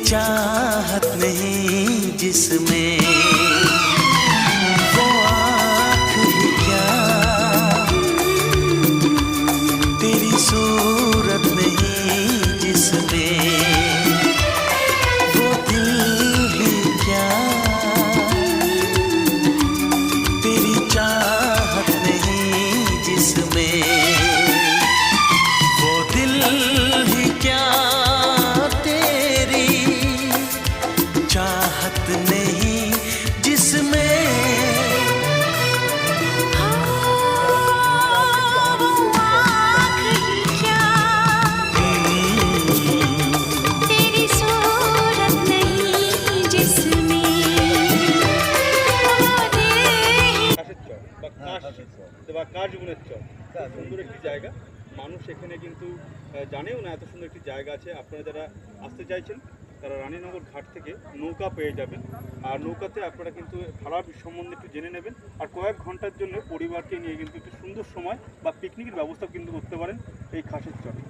चाहत नहीं जिसमें वो आँख ही क्या, तेरी सूरत नहीं जिसमें वो दिल ही क्या, तेरी चाहत नहीं जिसमें वो दिल ही क्या, चाहत नहीं जिसमें वो आँख ही क्या, तेरी सूरत नहीं जिसमें वो दिल। কার জীবনের চর সুন্দর একটি জায়গা, মানুষ এখানে কিন্তু জানেও না এত সুন্দর একটি জায়গা আছে। আপনারা যারা আসতে চাইছেন তারা রানীনগর ঘাট থেকে নৌকা পেয়ে যাবেন, আর নৌকাতে আপনারা কিন্তু ভাড়া সম্বন্ধে একটু জেনে নেবেন, আর কয়েক ঘন্টার জন্য পরিবারকে নিয়ে কিন্তু একটু সুন্দর সময় বা পিকনিকের ব্যবস্থা কিন্তু করতে পারেন এই খাসের চরে।